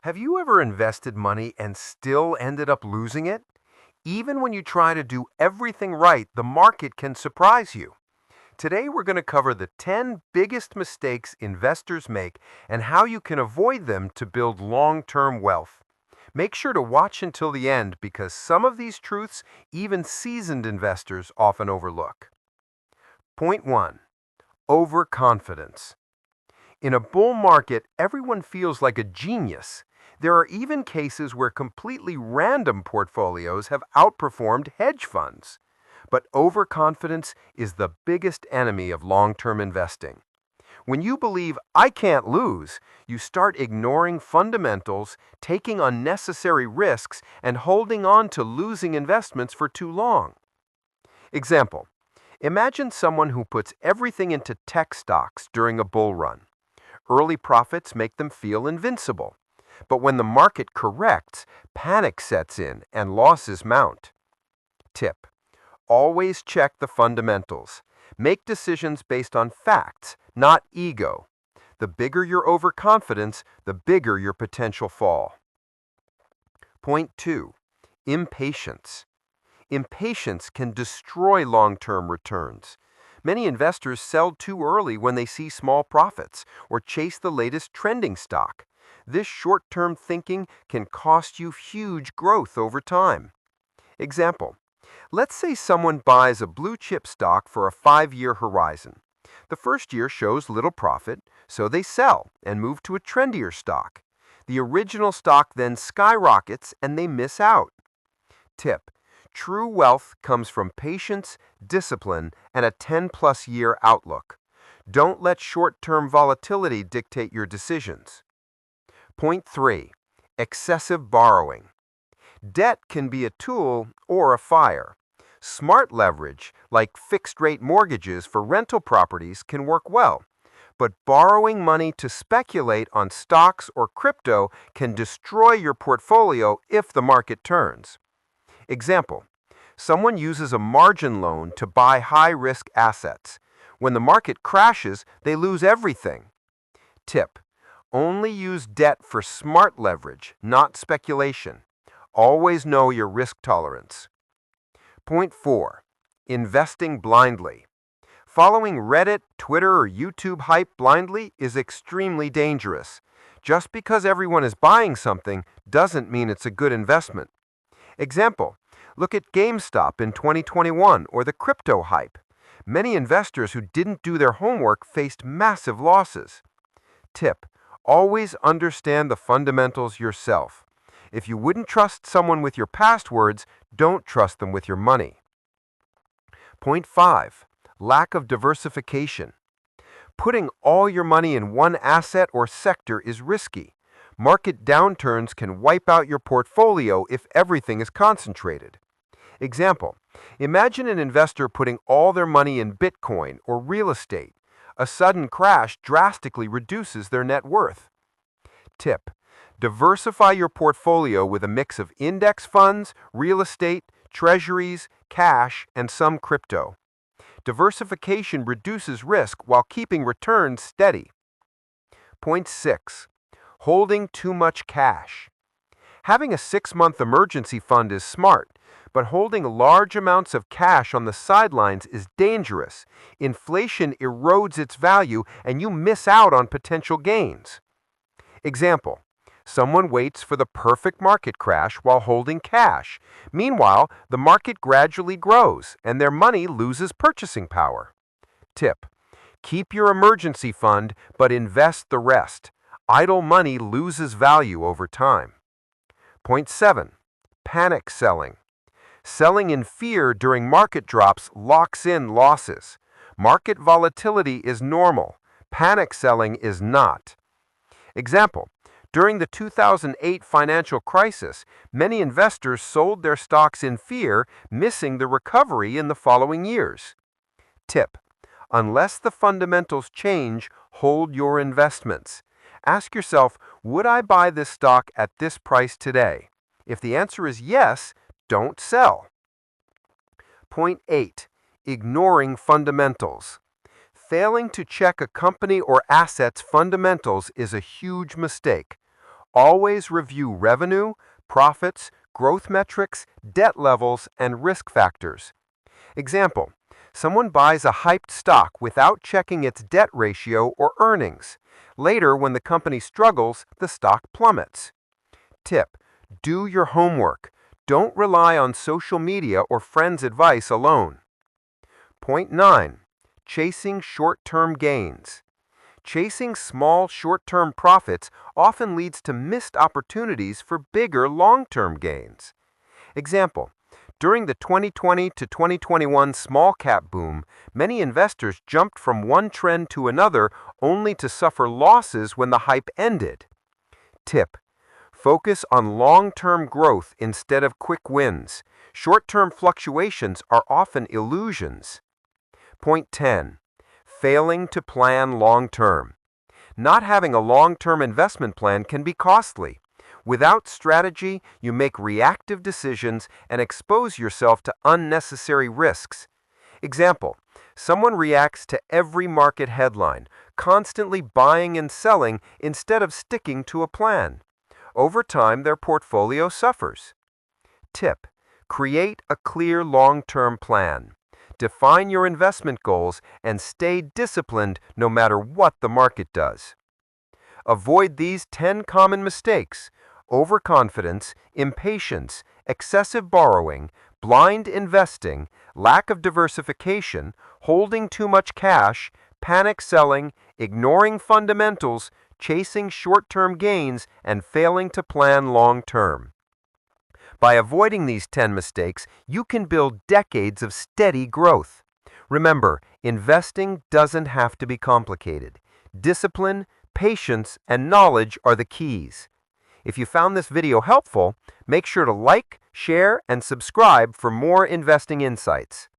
Have you ever invested money and still ended up losing it? Even when you try to do everything right, the market can surprise you. Today, we're going to cover the 10 biggest mistakes investors make and how you can avoid them to build long-term wealth. Make sure to watch until the end because some of these truths even seasoned investors often overlook. Point 1. Overconfidence. In a bull market, everyone feels like a genius. There are even cases where completely random portfolios have outperformed hedge funds. But overconfidence is the biggest enemy of long-term investing. When you believe, "I can't lose," you start ignoring fundamentals, taking unnecessary risks, and holding on to losing investments for too long. Example: imagine someone who puts everything into tech stocks during a bull run. Early profits make them feel invincible. But when the market corrects, panic sets in and losses mount. Tip: always check the fundamentals. Make decisions based on facts, not ego. The bigger your overconfidence, the bigger your potential fall. Point 2. Impatience. Impatience can destroy long-term returns. Many investors sell too early when they see small profits or chase the latest trending stock. This short-term thinking can cost you huge growth over time. Example: let's say someone buys a blue chip stock for a 5-year horizon. The first year shows little profit, so they sell and move to a trendier stock. The original stock then skyrockets and they miss out. Tip: true wealth comes from patience, discipline, and a 10-plus year outlook. Don't let short-term volatility dictate your decisions. Point 3. Excessive borrowing. Debt can be a tool or a fire. Smart leverage, like fixed-rate mortgages for rental properties, can work well. But borrowing money to speculate on stocks or crypto can destroy your portfolio if the market turns. Example: someone uses a margin loan to buy high-risk assets. When the market crashes, they lose everything. Tip: only use debt for smart leverage, not speculation. Always know your risk tolerance. Point 4. Investing blindly. Following Reddit, Twitter, or YouTube hype blindly is extremely dangerous. Just because everyone is buying something doesn't mean it's a good investment. Example: look at GameStop in 2021 or the crypto hype. Many investors who didn't do their homework faced massive losses. Tip: always understand the fundamentals yourself. If you wouldn't trust someone with your passwords, don't trust them with your money. Point 5. Lack of diversification. Putting all your money in one asset or sector is risky. Market downturns can wipe out your portfolio if everything is concentrated. Example: imagine an investor putting all their money in Bitcoin or real estate. A sudden crash drastically reduces their net worth. Tip: diversify your portfolio with a mix of index funds, real estate, treasuries, cash, and some crypto. Diversification reduces risk while keeping returns steady. Point 6. Holding too much cash. Having a 6-month emergency fund is smart, but holding large amounts of cash on the sidelines is dangerous. Inflation erodes its value and you miss out on potential gains. Example: someone waits for the perfect market crash while holding cash. Meanwhile, the market gradually grows and their money loses purchasing power. Tip: keep your emergency fund, but invest the rest. Idle money loses value over time. Point 7. Panic selling. Selling in fear during market drops locks in losses. Market volatility is normal. Panic selling is not. Example: during the 2008 financial crisis, many investors sold their stocks in fear, missing the recovery in the following years. Tip: unless the fundamentals change, hold your investments. Ask yourself, would I buy this stock at this price today? If the answer is yes, don't sell. Point 8. Ignoring fundamentals. Failing to check a company or asset's fundamentals is a huge mistake. Always review revenue, profits, growth metrics, debt levels, and risk factors. Example: someone buys a hyped stock without checking its debt ratio or earnings. Later, when the company struggles, the stock plummets. Tip: do your homework. Don't rely on social media or friends' advice alone. Point 9. Chasing short-term gains. Chasing small short-term profits often leads to missed opportunities for bigger long-term gains. Example: during the 2020 to 2021 small cap boom, many investors jumped from one trend to another only to suffer losses when the hype ended. Tip: focus on long-term growth instead of quick wins. Short-term fluctuations are often illusions. Point 10. Failing to plan long-term. Not having a long-term investment plan can be costly. Without strategy, you make reactive decisions and expose yourself to unnecessary risks. Example: someone reacts to every market headline, constantly buying and selling instead of sticking to a plan. Over time, their portfolio suffers. Tip: create a clear long-term plan. Define your investment goals and stay disciplined no matter what the market does. Avoid these 10 common mistakes: overconfidence, impatience, excessive borrowing, blind investing, lack of diversification, holding too much cash, panic selling, ignoring fundamentals, chasing short-term gains, and failing to plan long-term. By avoiding these 10 mistakes, you can build decades of steady growth. Remember, investing doesn't have to be complicated. Discipline, patience, and knowledge are the keys. If you found this video helpful, make sure to like, share, and subscribe for more investing insights.